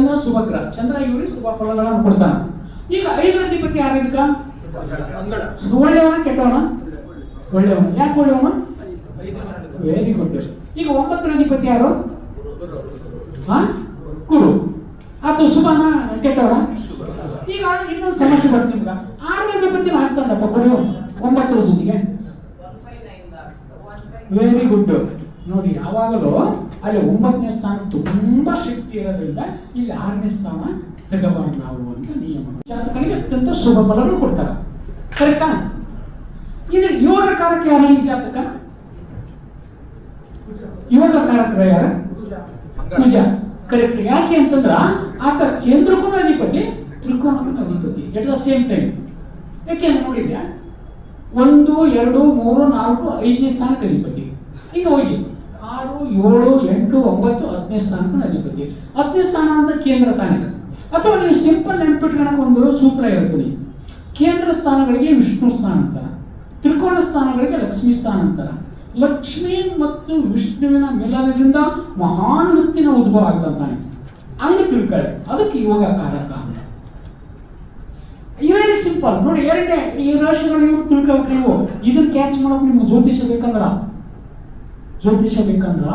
ಚಂದ್ರ ಶುಭಗ್ರಹ, ಚಂದ್ರ ಇವರಿಗೆ ಶುಭ ಫಲಗಳನ್ನು ಕೊಡ್ತಾನ. ಈಗ 5ರ ಅಧಿಪತಿ ಯಾರಿದಕ್ಕ? ಒಳ್ಳೆಯವನ ಕೆಟ್ಟವನ? ಒಳ್ಳೆಯವನ. ಯಾಕೆ ಒಳ್ಳೆಯವನ? Very good. ಈಗ 9ರ ಅಧಿಪತಿ ಯಾರು? ಗುರು. ಅದು ಶುಭನ ಕೆಟ್ಟವನ? ಈಗ ಇನ್ನೊಂದು ಸಮಸ್ಯೆ ಬರ್ತದೆ ನಿಮ್ಗ. 6ರ ಅಧಿಪತಿ ಆಗ್ತಾನಪ್ಪ ಗುರು 9ರ ಜೊತೆಗೆ. Very good. ನೋಡಿ, ಯಾವಾಗಲೂ ಅಲ್ಲಿ 9ನೇ ಸ್ಥಾನ ತುಂಬಾ ಶಕ್ತಿ ಇರೋದ್ರಿಂದ ಇಲ್ಲಿ 6ನೇ ಸ್ಥಾನ ತಗೋಬಾರ್ದು ನಾವು ಅಂತ ನಿಯಮ. ಜಾತಕನಿಗೆ ಅತ್ಯಂತ ಶುಭ ಫಲವನ್ನು ಕೊಡ್ತಾರೆ. ಕರೆಕ್ಟಾ? ಇದು ಯೋಗಕಾರಕ ಯಾರು ಈ ಜಾತಕ? ಯೋಗಕಾರಕರು ಯಾರು? ಕುಜ. ಕರೆಕ್ಟ್. ಯಾಕೆ ಅಂತಂದ್ರ ಆತ ಕೇಂದ್ರಕ್ಕೂ ಅಧಿಪತಿ, ತ್ರಿಕೋನಕ್ಕೂ ಅಧಿಪತಿ ಎಟ್ ದ ಸೇಮ್ ಟೈಮ್. ಯಾಕೆಂದ್ರೆ ನೋಡಿದ್ಯಾ, 1, 2, 3, 4, 5ನೇ ಸ್ಥಾನಕ್ಕೆ ಅಧಿಪತಿ. ಈಗ ಹೋಗಿ 6, 7, 8, 9, 10ನೇ ಸ್ಥಾನಕ್ಕೂ ಅಧಿಪತಿ. 10ನೇ ಸ್ಥಾನ ಅಂತ ಕೇಂದ್ರ ತಾನೇ. ಅಥವಾ ನೀವು ಸಿಂಪಲ್ ನೆನ್ಪಿಟ್ಕೊಳಕ್ಕೆ ಒಂದು ಸೂತ್ರ ಇರ್ತದೆ. ಕೇಂದ್ರ ಸ್ಥಾನಗಳಿಗೆ ವಿಷ್ಣು ಸ್ಥಾನ ಅಂತಾರ, ತ್ರಿಕೋನ ಸ್ಥಾನಗಳಿಗೆ ಲಕ್ಷ್ಮೀ ಸ್ಥಾನ ಅಂತಾರ. ಲಕ್ಷ್ಮೀ ಮತ್ತು ವಿಷ್ಣುವಿನ ಮಿಲನದಿಂದ ಮಹಾನ್ ವ್ಯಕ್ತಿನ ಉದ್ಭವ ಆಗ್ತಾನೆ. ಹಂಗೆ ತಿಳ್ಕೊಳ್ಳಿ. ಅದಕ್ಕೆ ಯೋಗಕಾರಕ. Very simple. ನೋಡಿ, ಎರಡೇ ಈ ರಾಶಿಗಳು ಇವ್ರು ತಿಳ್ಕೊಬೇಕು. ನೀವು ಇದನ್ನ ಕ್ಯಾಚ್ ಮಾಡೋಕೆ ನಿಮ್ಗೆ ಜ್ಯೋತಿಷ ಬೇಕಂದ್ರ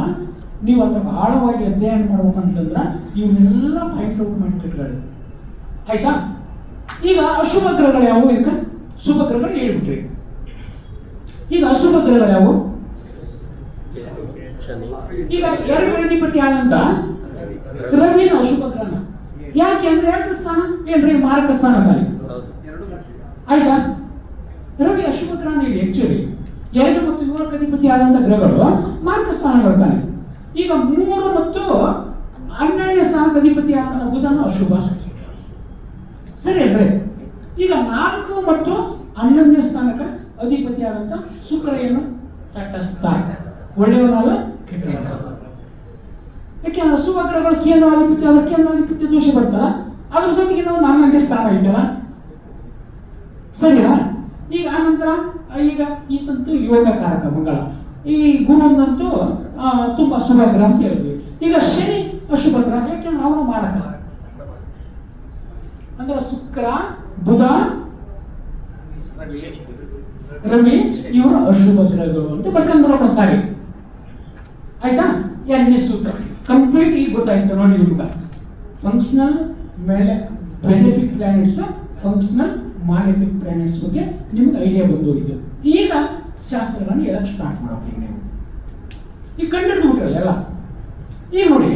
ನೀವು ಅದ್ರಾಗ ಆಳವಾಗಿ ಅಧ್ಯಯನ ಮಾಡ್ಬೇಕಂತಂದ್ರ ಇವನ್ನೆಲ್ಲ ಪಾಯಿಂಟ್ ಔಟ್ ಮಾಡಿಟ್ಕೊಳ್ಳಿ. ಆಯ್ತಾ? ಈಗ ಅಶುಭ ಗ್ರಹಗಳು ಯಾವುವು? ಇದಕ್ಕೆ ಶುಭ ಗ್ರಹಗಳು ಹೇಳ್ಬಿಟ್ರಿ. ಈಗ ಅಶುಭ ಗ್ರಹಗಳು ಯಾವುವು? ಈಗ 2ರ ಅಧಿಪತಿ ಆನಂದ ರವಿನ ಅಶುಭ ಗ್ರಹ. ಯಾಕೆ ಅಂದ್ರೆ 2ರ ಸ್ಥಾನ ಏನ್ರಿ ಮಾರಕ ಸ್ಥಾನ ಖಾಲಿ. ಆಯ್ತಾ? ರವಿ ಅಶುಭ ಗ್ರಹ. ಇಲ್ಲಿ ಆಕ್ಚುಲಿ 2 ಮತ್ತು 7ರ ಅಧಿಪತಿ ಆದಂತ ಗ್ರಹಗಳು ಮಾರಕ ಸ್ಥಾನಗಳು ತಾನೆ. ಈಗ 3 ಮತ್ತು 12ನೇ ಸ್ಥಾನದ ಅಧಿಪತಿ ಆದಂತ ಬುಧನು ಅಶುಭ. ಸರಿ ಅಲ್ರಿ? ಈಗ 4 ಮತ್ತು 11ನೇ ಸ್ಥಾನಕ್ಕೆ ಅಧಿಪತಿ ಆದಂತ ಶುಕ್ರ ಏನು? ತಟಸ್ಥ. ಒಳ್ಳೆಯವನಲ್ಲ, ಕೆಟ್ಟವನಲ್ಲ. ಯಾಕೆಂದ್ರೆ ಅಶುಭ ಗ್ರಹಗಳು ಕೇಂದ್ರಾಧಿಪತಿ ಆದ್ರೆ ಕೇಂದ್ರಾಧಿಪತ್ಯ ದೋಷ ಬರ್ತಾರ. ಅದ್ರ ಜೊತೆಗೆ ನಾವು 4ನೇ ಸ್ಥಾನ ಐತಲ್ಲ, ಸರಿನಾ? ಈಗ ಆನಂತರ ಈಗ ಈತಂತೂ ಯೋಗಕಾರಕ ಮಂಗಳ. ಈ ಗುರುವಂತೂ ತುಂಬಾ ಶುಭ ಗ್ರಹ ಅಂತ ಹೇಳಿದ್ವಿ. ಈಗ ಶನಿ ಅಶುಭ ಗ್ರಹ. ಯಾಕೆಂದ್ರೆ ಅವನು ಮಾರಕ. ಅಂದ್ರೆ ಶುಕ್ರ, ಬುಧ, ರವಿ ಇವರು ಅಶುಭ ಗ್ರಹಗಳು ಅಂತ ಬರ್ಕೊಂಡ್ಬರೋಣ. ಸಾರಿ, ಆಯ್ತಾ? 2ನೇ ಸೂತ್ರ ಕಂಪ್ಲೀಟ್ ಈಗ ಗೊತ್ತಾಯ್ತು ನೋಡಿ. ನಿಮ್ಗೆ ಫಂಕ್ಷನಲ್ ಮೇಲೆ ಬೆನಿಫಿಕ್ ಪ್ಲಾನೆಟ್ಸ್, ಫಂಕ್ಷನಲ್ ಮಾಲಿಫಿಕ್ ಪ್ಲಾನೆಟ್ಸ್ ಬಗ್ಗೆ ನಿಮ್ಗೆ ಐಡಿಯಾ ಬಂದು ಹೋಗಿತ್ತು. ಈಗ ಶಾಸ್ತ್ರಗಳನ್ನು ಹೇಳಕ್ ಸ್ಟಾರ್ಟ್ ಮಾಡೋಕೆ ನೀವು ಈಗ ಕಂಡಿಡ್ದು ಬಿಟ್ರಲ್ಲ ಎಲ್ಲ. ಈಗ ನೋಡಿ,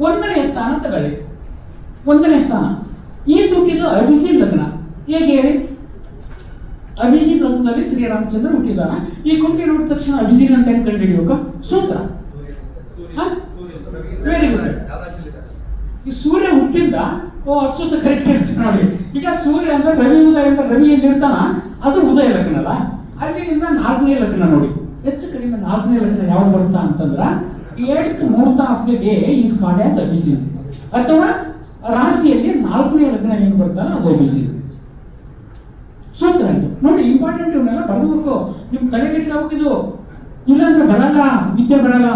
1ನೇ ಸ್ಥಾನ ತಗೊಳ್ಳಿ. 1ನೇ ಸ್ಥಾನ ಈ ಹುಟ್ಟಿದ್ದು ಅಭಿಜಿತ್ ಲಗ್ನ. ಹೇಗೆ ಹೇಳಿ? ಅಭಿಜಿತ್ ಲಗ್ನದಲ್ಲಿ ಶ್ರೀರಾಮಚಂದ್ರ ಹುಟ್ಟಿದಾನ. ಈ ಕುಂಟಿ ನೋಡಿದ ತಕ್ಷಣ ಅಭಿಜಿತ್ ಅಂತ ಹೆಂಗ್ ಕಂಡು ಹಿಡಿಯೋಕ ಸೂತ್ರ. Very good. ಈ ಸೂರ್ಯ ಹುಟ್ಟಿದ್ದ ಅಚ್ಚುತ್ತ ಕರೆಕ್ಟ್ ಇರ್ತೀನಿ ನೋಡಿ. ಈಗ ಸೂರ್ಯ ಅಂತ ರವಿ ಉದಯ ಅಂತ ರವಿ ಎಲ್ಲಿರ್ತಾನ ಅದು ಉದಯ ಲಗ್ನ ಅಲ್ಲ. ಅಲ್ಲಿಂದ 4ನೇ ಲಗ್ನ ನೋಡಿ. ಹೆಚ್ಚು ಕಡಿಮೆ 4ನೇ ಲಗ್ನ ಯಾವ್ದು ಬರುತ್ತಾ ಅಂತಂದ್ರ 8th ಮುಹೂರ್ತ of the day is called as Abhijit. ಅಥವಾ ರಾಶಿಯಲ್ಲಿ 4ನೇ ಲಗ್ನ ಏನು ಬರ್ತಾನ ಅದು ಅಭಿಜಿತ್. ಸೂತ್ರ ಇದು ನೋಡಿ. ಇಂಪಾರ್ಟೆಂಟ್ ಇವನ್ನೆಲ್ಲ ಬರ್ಬೇಕು. ನಿಮ್ ತಲೆಗೆಟ್ಲ ಹೋಗಿದ್ದು, ಇಲ್ಲಾಂದ್ರೆ ಬರಲ್ಲ, ವಿದ್ಯೆ ಬರಲ್ಲ.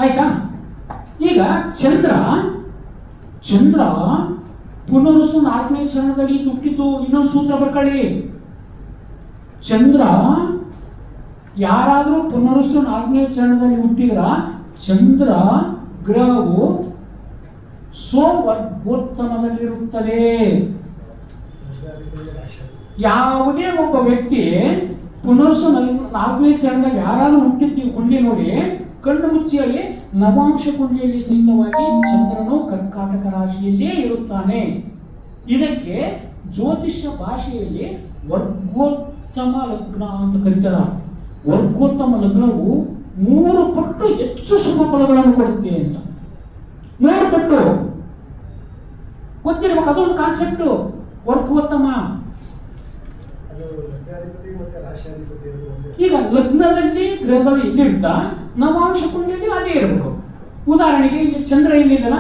ಆಯ್ತಾ? ಈಗ ಚಂದ್ರ ಪುನರುಸು 4ನೇ ಚರಣದಲ್ಲಿ ಹುಟ್ಟಿದ್ದು. ಇನ್ನೊಂದು ಸೂತ್ರ ಬರ್ಕೊಳ್ಳಿ. ಚಂದ್ರ ಯಾರಾದ್ರೂ ಪುನರುಸು 4ನೇ ಚರಣದಲ್ಲಿ ಹುಟ್ಟಿದ್ರ ಚಂದ್ರ ಗ್ರಹವು ಸ್ವರ್ಗೋತ್ತಮದಲ್ಲಿರುತ್ತದೆ. ಯಾವುದೇ ಒಬ್ಬ ವ್ಯಕ್ತಿ ಪುನರ್ಸು 4ನೇ ಚರಣದಲ್ಲಿ ಯಾರಾದ್ರೂ ಹುಟ್ಟಿದ್ದೀವಿ ಕುಂಡಿ ನೋಡಿ, ಕಣ್ಣು ಮುಚ್ಚಿ ಹೇಳಿ, ನವಾಂಶ ಕುಂಡಿಯಲ್ಲಿ ಸಹಿತವಾಗಿ ಚಂದ್ರನು ಕರ್ಕಾಟಕ ರಾಶಿಯಲ್ಲೇ ಇರುತ್ತಾನೆ. ಇದಕ್ಕೆ ಜ್ಯೋತಿಷ್ಯ ಭಾಷೆಯಲ್ಲಿ ವರ್ಗೋತ್ತಮ ಲಗ್ನ ಅಂತ ಕರೀತಾರ. ವರ್ಗೋತ್ತಮ ಲಗ್ನವು 3 ಪಟ್ಟು ಹೆಚ್ಚು ಶುಭ ಫಲಗಳನ್ನು ಕೊಡುತ್ತೆ ಅಂತ. 3 ಪಟ್ಟು ಗೊತ್ತಿರ್ಬೇಕು. ಅದೊಂದು ಕಾನ್ಸೆಪ್ಟ್. ವರ್ಗೋತ್ತಮ. ಈಗ ಲಗ್ನದಲ್ಲಿ ಗ್ರಹಗಳು ಎಲ್ಲಿರ್ತಾ ನವಾಂಶ ಕುಂಡಿಯಲ್ಲಿ ಅದೇ ಇರಬೇಕು. ಉದಾಹರಣೆಗೆ ಇಲ್ಲಿ ಚಂದ್ರ ಎಲ್ಲಿದ್ದಾನ?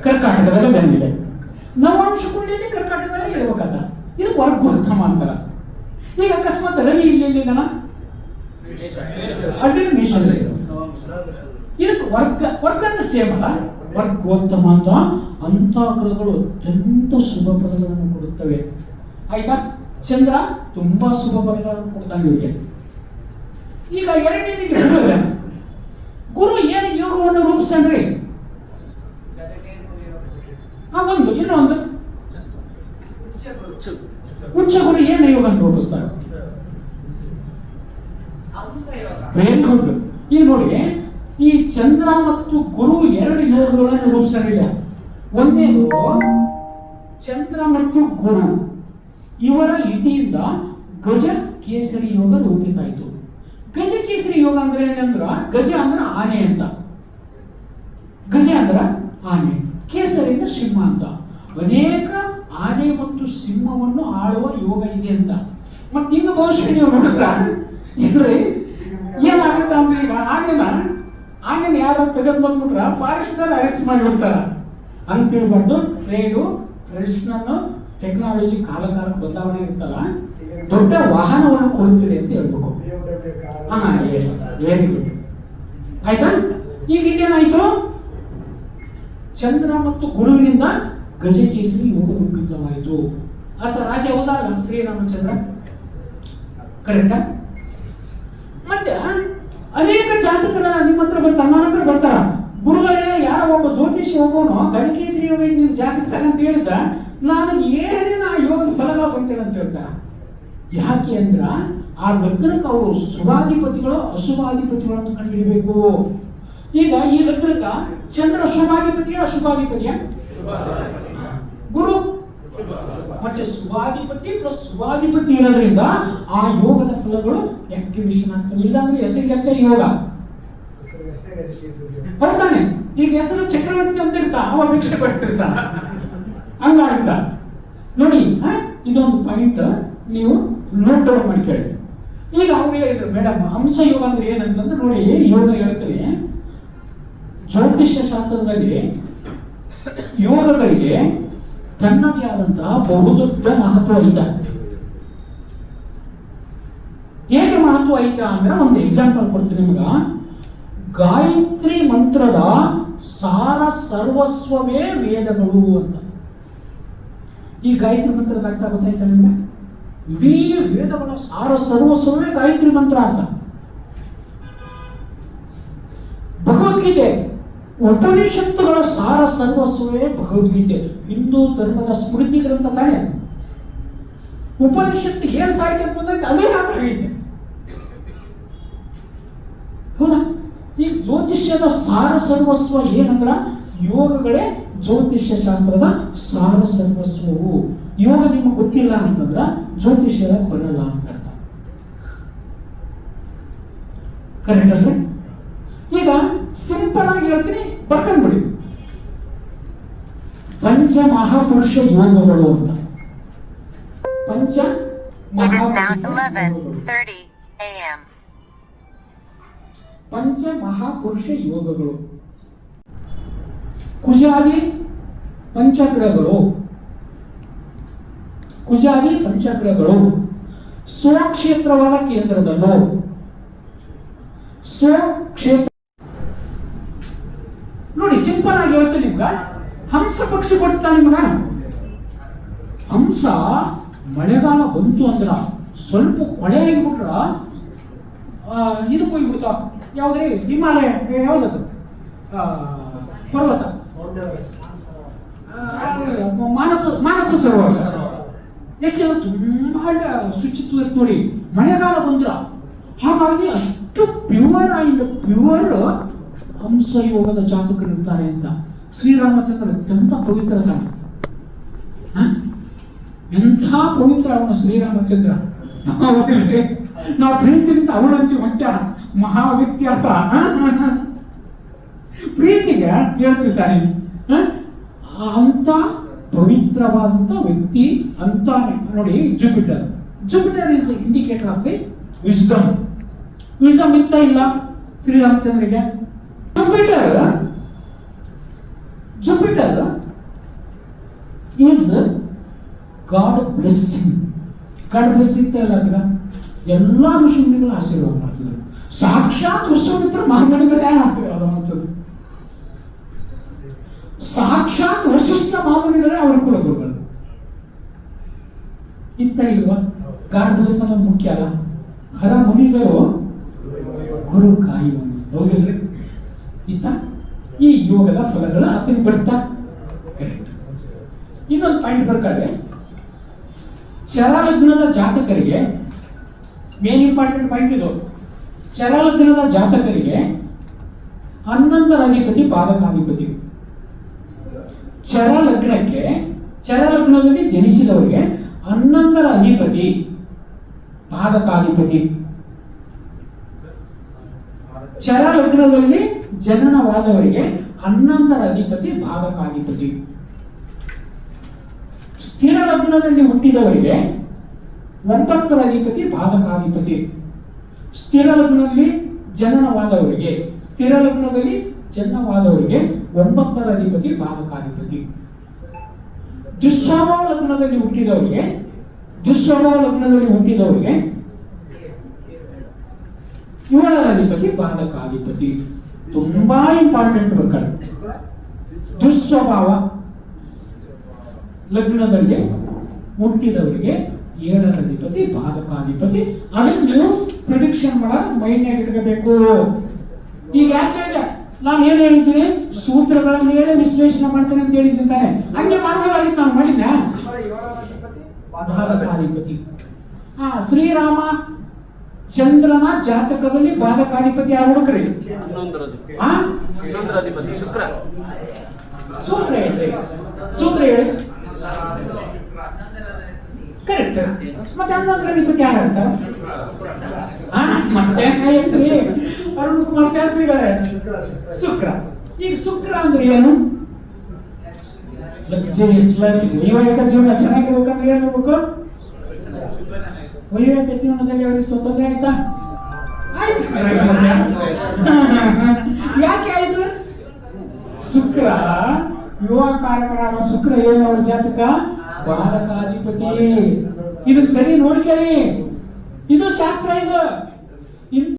ಕರ್ಕಾಟಕದಲ್ಲಿ ಬಂದಿದೆ. ನವಾಂಶ ಕುಂಡಿಯಲ್ಲಿ ಕರ್ಕಾಟಕದಲ್ಲಿ ಇರಬೇಕಂತ. ಇದು ವರ್ಗೋತ್ತಮ ಅಂತಾರ. ಈಗ ಅಕಸ್ಮಾತ್ ರವಿ ಎಲ್ಲಿದ್ದಾನ? ಅಡ್ಡಿನ ಮೇಷದಲ್ಲಿ. ಇದಕ್ಕೆ ವರ್ಗ ಅಂದ್ರೆ ಸೇಮ್ ಅಲ್ಲ. ವರ್ಗೋತ್ತಮ ಅಂತ ಗ್ರಹಗಳು ಅತ್ಯಂತ ಶುಭ ಫಲಗಳನ್ನು ಕೊಡುತ್ತವೆ. ಆಯ್ತಾ? ಚಂದ್ರ ತುಂಬಾ ಶುಭ ಫಲಗಳನ್ನು ಕೊಡ್ತಾನೆ ಇವರಿಗೆ. ಈಗ ಎರಡನೇದಿಗೆ ಗುರು ಏನು ಯೋಗವನ್ನು ರೂಪಿಸನ್ರಿ? ಒಂದು ಇನ್ನೊಂದು ಉಚ್ಚ ಗುರು ಏನು ಯೋಗವನ್ನು ರೂಪಿಸ್ತಾರೆ? Very good. ಈಗ ನೋಡಿ, ಈ ಚಂದ್ರ ಮತ್ತು ಗುರು ಎರಡು ಯೋಗಗಳನ್ನು ರೂಪಿಸಲಿಲ್ಲ. ಒಂದೇದು ಚಂದ್ರ ಮತ್ತು ಗುರು ಇವರ ಯುತಿಯಿಂದ ಗಜ ಕೇಸರಿ ಯೋಗ ರೂಪಿತಾಯಿತು. ಗಜ ಕೇಸರಿ ಯೋಗ ಅಂದ್ರೆ ಏನಂದ್ರ, ಗಜ ಅಂದ್ರ ಆನೆ ಅಂತ, ಗಜ ಅಂದ್ರ ಆನೆ, ಕೇಸರಿ ಅಂದ್ರೆ ಸಿಂಹ ಅಂತ. ಅನೇಕ ಆನೆ ಮತ್ತು ಸಿಂಹವನ್ನು ಆಳುವ ಯೋಗ ಇದೆ ಅಂತ. ಮತ್ತೆ ಈಗ ಬಹುಶಃ ನೀವು ನೋಡಿದ್ರ ಇಲ್ರಿ ಏನಾಗುತ್ತ ಅಂದ್ರೆ, ಈಗ ಆನೆನ ಯಾರ ತೆಗೆದು ಬಂದ್ಬಿಟ್ರ ಫಾರೆಸ್ಟ್ ದಲ್ಲಿ ಅರೆಸ್ಟ್ ಮಾಡಿಬಿಡ್ತಾರ ಅಂತ ತಿಳ್ಕೊಂಡು ಟ್ರೆಡಿಷನಲ್ ಟೆಕ್ನಾಲಜಿ ಕಾಲಕ್ಕೆ ಬದಲಾವಣೆ ಇರ್ತಲ್ಲ, ದೊಡ್ಡ ವಾಹನವನ್ನು ಕೊಡ್ತೀರಿ ಅಂತ ಹೇಳ್ಬೇಕು. Yes, very good. ಆಯ್ತಾ? ಈಗ ಇಲ್ಲೇನಾಯ್ತು? ಚಂದ್ರ ಮತ್ತು ಗುರುವಿನಿಂದ ಗಜಕೇಸರಿ ಯೋಗ ರೂಪಿತವಾಯಿತು. ಆತ ರಾಜ ಹೋದಲ್ಲ ಶ್ರೀರಾಮಚಂದ್ರ, ಕರೆಕ್ಟಾ? ಮತ್ತೆ ಅನೇಕ ಜಾತಕರ ನಿಮ್ಮ ಹತ್ರ ಬರ್ತಾರ, ನನ್ನ ಹತ್ರ ಬರ್ತಾರ, ಗುರುಗಳೇ ಯಾರೋ ಒಬ್ಬ ಜ್ಯೋತಿಷಿ ಹೋಗೋನು ಗಜಕೇಸರಿ ಯೋಗ ನಿನ್ನ ಜಾತಕ ಅಂತ ಹೇಳಿದ, ನಾನು ಏನೇನು ಆ ಯೋಗದ ಫಲಗಳು ಬಂತೇನೆ ಅಂತ ಹೇಳ್ತಾರ. ಯಾಕೆ ಅಂದ್ರ ಆ ಲಗ್ನಕ್ಕೆ ಅವರು ಶುಭಾಧಿಪತಿಗಳು ಅಶುಭಾಧಿಪತಿಗಳು ಅಂತ ಕಂಡುಹಿಡಬೇಕು. ಈಗ ಈ ಲಗ್ನಕ್ಕ ಚಂದ್ರ ಶುಭಾಧಿಪತಿಯ ಅಶುಭಾಧಿಪತಿಯ? ಗುರು ಮತ್ತೆ ಶುಭಾಧಿಪತಿ ಪ್ಲಸ್ ಶುಭಾಧಿಪತಿ ಇರೋದ್ರಿಂದ ಆ ಯೋಗದ ಫಲಗಳು ಆಕ್ಟಿವೇಶನ್ ಆಗ್ತವೆ. ಇಲ್ಲಾಂದ್ರೆ ಹೆಸರಿಗೆ ಅಷ್ಟೇ ಯೋಗ, ಹೌದಾನೆ? ಈಗ ಹೆಸರು ಚಕ್ರವರ್ತಿ ಅಂತ ಇರ್ತಾ, ಅವ ಭಿಕ್ಷೆ ಪಡ್ತಿರ್ತಾನ, ಹಂಗಾಗಿದ್ದ ನೋಡಿ. ಇದೊಂದು ಪಾಯಿಂಟ್ ನೀವು ನೋಟ್ ಡೌನ್ ಮಾಡಿ ಕೇಳಿ. ಈಗ ಅವ್ರು ಹೇಳಿದ್ರು ಮೇಡಮ್ ಹಂಸ ಯೋಗ ಅಂದ್ರೆ ಏನಂತಂದ್ರೆ, ನೋಡಿ ಯೋಗ ಹೇಳ್ತೀನಿ, ಜ್ಯೋತಿಷ್ಯ ಶಾಸ್ತ್ರದಲ್ಲಿ ಯೋಗಗಳಿಗೆ ತನ್ನದೇ ಆದಂತಹ ಬಹುದೊಡ್ಡ ಮಹತ್ವ ಐತೆ. ಹೇಗೆ ಮಹತ್ವ ಐತೆ ಅಂದ್ರೆ ಒಂದು ಎಕ್ಸಾಂಪಲ್ ಕೊಡ್ತೀನಿ ನಿಮ್ಗ. ಗಾಯತ್ರಿ ಮಂತ್ರದ ಸಾರ ಸರ್ವಸ್ವವೇ ವೇದಗಳು ಅಂತ. ಈ ಗಾಯತ್ರಿ ಮಂತ್ರದ ಅರ್ಥ ಗೊತ್ತಾಯ್ತಾ ನಿಮ್ಗೆ? ಇಡೀ ವೇದಗಳ ಸಾರ ಸರ್ವಸ್ವವೇ ಗಾಯತ್ರಿ ಮಂತ್ರ ಅಂತ. ಭಗವದ್ಗೀತೆ ಉಪನಿಷತ್ತುಗಳ ಸಾರ ಸರ್ವಸ್ವವೇ ಭಗವದ್ಗೀತೆ. ಹಿಂದೂ ಧರ್ಮದ ಸ್ಮೃತಿ ಗ್ರಂಥ ತಾನೇ. ಉಪನಿಷತ್ತು ಏನ್ ಸಾಹಿತ್ಯ ಬಂದೈತೆ ಅದೇ ಆಗೈತೆ, ಹೌದಾ? ಈ ಜ್ಯೋತಿಷ್ಯದ ಸಾರ ಸರ್ವಸ್ವ ಏನಂದ್ರ ಯೋಗಗಳೇ ಜ್ಯೋತಿಷ್ಯ ಶಾಸ್ತ್ರದ ಸಾರ ಸರ್ವಸ್ವವು. ಯೋಗ ನಿಮಗೆ ಗೊತ್ತಿಲ್ಲ ಅಂತಂದ್ರ ಜ್ಯೋತಿಷ್ಯ ಬರಲ್ಲ ಅಂತ ಅರ್ಥ. ಕರೆಕ್ಟ್ ಅಲ್ರಿ? ಈಗ ಸಿಂಪಲ್ ಆಗಿ ಹೇಳ್ತೀನಿ, ಬರ್ಕೊಂಡ್ಬಿಡಿ. ಪಂಚ ಮಹಾಪುರುಷ ಯೋಗಗಳು ಅಂತ. ಪಂಚ ಪಂಚ ಮಹಾಪುರುಷ ಯೋಗಗಳು. ಕುಜಾದಿ ಪಂಚಗ್ರಹಗಳು, ಕುಜಾದಿ ಪಂಚಗ್ರಹಗಳು ಸ್ವಕ್ಷೇತ್ರವಾದ ಕೇಂದ್ರದಲ್ಲೂ ಸ್ವಕ್ಷೇತ್ರ. ನೋಡಿ ಸಿಂಪಲ್ ಆಗಿ ಹೇಳ್ತೀನಿ ನಿಮ್ಗ, ಹಂಸ ಪಕ್ಷಿ ಕೊಡ್ತಾ ನಿಮ್ಗ. ಹಂಸ ಮಳೆಗಾಲ ಬಂತು ಅಂದ್ರ ಸ್ವಲ್ಪ ಕೊಳೆ ಆಗಿಬಿಟ್ರ ಇದಕ್ಕೆ ಹೋಗ್ಬಿಡ್ತಾವ. ಯಾವ್ದ್ರಿ? ಹಿಮಾಲಯ, ಯಾವ್ದದು ಪರ್ವತ, ಮಾನಸ ಸರೋವರ. ಯಾಕೆ ತುಂಬಾ ಶುಚಿತ್ವ ಇರುತ್ತೆ ನೋಡಿ ಮಳೆಗಾಲ ಬಂದ್ರ. ಹಾಗಾಗಿ ಅಷ್ಟು ಪ್ಯೂರ್ ಹಂಸ ಯೋಗದ ಜಾತಕರು ಇರ್ತಾರೆ ಅಂತ. ಶ್ರೀರಾಮಚಂದ್ರ ಅತ್ಯಂತ ಪವಿತ್ರ ತಾನೆ, ಎಂಥ ಪವಿತ್ರ ಅವನು ಶ್ರೀರಾಮಚಂದ್ರ. ನಾವು ಪ್ರೀತಿಯಿಂದ ಅವನಂತೀವಿ ಮತ್ತೆ ಮಹಾವ್ಯಕ್ತಿ ಅಂತ ಪ್ರೀತಿಗೆ ಹೇಳ್ತಿರ್ತಾನೆ. ಅಂತ ಪವಿತ್ರವಾದಂತ ವ್ಯಕ್ತಿ ಅಂತಾನೆ. ನೋಡಿ Jupiter is the indicator of the wisdom. Wisdom ಇತ್ತ ಇಲ್ಲ ಶ್ರೀರಾಮಚಂದ್ರಿಗೆ. Jupiter is god blessing. God blessing ಇಲ್ಲ ಅದರ ಎಲ್ಲ ಋಷಿಮುನಿಗಳು ಆಶೀರ್ವಾದ ಮಾಡ್ತಿದ್ರು. ಸಾಕ್ಷಾತ್ ವಿಶ್ವಾಮಿತ್ರ ಮಹಾಮಣಿಗಳೇ ಆಶೀರ್ವಾದ ಮಾಡ್ತಿದ್ರು. ಸಾಕ್ಷಾತ್ ವಸಿಷ್ಠ ಮಾಮುನಿಗಳೇ ಅವರ ಕುಲಗುರುಗಳು. ಇತ್ತ ಇಲ್ವಾ? ಗಾಢಭೂಸನ ಮುಖ್ಯ ಅಲ್ಲ, ಹರ ಮುನಿದರು ಗುರು ಕಾಯುವನು. ಹೌದಿಲ್ರಿ? ಇತ್ತ ಈ ಯೋಗದ ಫಲಗಳು ಆತನ ಬರ್ತಾ ಕರೆಕ್ಟ್. ಇನ್ನೊಂದು ಪಾಯಿಂಟ್ ಬರ್ಕಾದ್ರೆ, ಚರಲಗ್ನದ ಜಾತಕರಿಗೆ ಮೇನ್ ಇಂಪಾರ್ಟೆಂಟ್ ಪಾಯಿಂಟ್ ಇದು. ಚರಲಗ್ನದ ಜಾತಕರಿಗೆ 11ರ ಅಧಿಪತಿ ಪಾದಕಾಧಿಪತಿ. ಚರಲಗ್ನದಲ್ಲಿ ಜನಿಸಿದವರಿಗೆ 11ರ ಅಧಿಪತಿ ಪಾದಕಾಧಿಪತಿ. ಚರಲಗ್ನದಲ್ಲಿ ಜನನವಾದವರಿಗೆ 11ರ ಅಧಿಪತಿ ಪಾದಕಾಧಿಪತಿ. ಸ್ಥಿರ ಲಗ್ನದಲ್ಲಿ ಹುಟ್ಟಿದವರಿಗೆ 9ರ ಅಧಿಪತಿ ಪಾದಕಾಧಿಪತಿ. ಸ್ಥಿರ ಲಗ್ನದಲ್ಲಿ ಜನನವಾದವರಿಗೆ 9ರ ಅಧಿಪತಿ ಪಾದಕಾಧಿಪತಿ. ದುಸ್ವಭಾವ ಲಗ್ನದಲ್ಲಿ ಹುಟ್ಟಿದವರಿಗೆ 7ರ ಅಧಿಪತಿ ಪಾದಕಾಧಿಪತಿ. ತುಂಬಾ ಇಂಪಾರ್ಟೆಂಟ್ ವರ್ಕರ್. ದುಸ್ವಭಾವ ಲಗ್ನದಲ್ಲಿ ಹುಟ್ಟಿದವರಿಗೆ 7ರ ಅಧಿಪತಿ ಪಾದಕಾಧಿಪತಿ. ಅದನ್ನು ನೀವು ಪ್ರಿಡಿಕ್ಷನ್ ಮಾಡಲು ಮೈಂಡ್ನಾಗ ಇಟ್ಕೋಬೇಕು. ಈಗ ಯಾಕೆ ಹೇಳಿದೆ? ನಾನು ಏನು ಹೇಳಿದ್ದೀನಿ? ಸೂತ್ರಗಳನ್ನು ಹೇಳಿ ವಿಶ್ಲೇಷಣೆ ಮಾಡ್ತೇನೆ ಅಂತ ಹೇಳಿದ್ದೀನಿ ತಾನೆ. ಹಂಗೆ ಮಾಡಬಹುದಾಗಿತ್ತು, ನಾನು ಮಾಡಿದ್ನ. ಪಾದಕಾಧಿಪತಿ. ಶ್ರೀರಾಮ ಚಂದ್ರನ ಜಾತಕದಲ್ಲಿ ಪಾದಕಾಧಿಪತಿ ಯಾರು ಹುಡುಕ್ರಿ? ಸೂತ್ರ ಹೇಳಿ. ಕರೆಕ್ಟ್. ಮತ್ತೆ 11ರ ಅಧಿಪತಿ ಯಾರಂತ? ಮತ್ತೆ ಏನ್ರಿ ಅರುಣ್ ಕುಮಾರ್ ಶಾಸ್ತ್ರಿಗಳೇ? ಶುಕ್ರ. ಈಗ ಶುಕ್ರ ಅಂದ್ರೆ ಏನು? ಲಕ್ಸುರಿಯಸ್ ಲೈಫ್, ವೈವಾಹಿಕ ಜೀವನ ಚೆನ್ನಾಗಿರ್ಬೇಕಂದ್ರೆ ಏನ್ ಹೋಗ್ಬೇಕು? ವೈವಾಹಿಕ ಜೀವನದಲ್ಲಿ ಅವರಿಗೆ ತೊಂದರೆ ಆಯ್ತಾ? ಆಯ್ತು. ಯಾಕೆ ಆಯ್ತು? ಶುಕ್ರ ಯುವಕಾರಕರಾದ ಶುಕ್ರ ಏನು ಅವ್ರ ಜಾತಕ? ಪಾದಕಾಧಿಪತಿ. ಇದು ಸರಿ ನೋಡ್ಕೊಳ್ಳಿ, ಇದು ಶಾಸ್ತ್ರ ಇದು.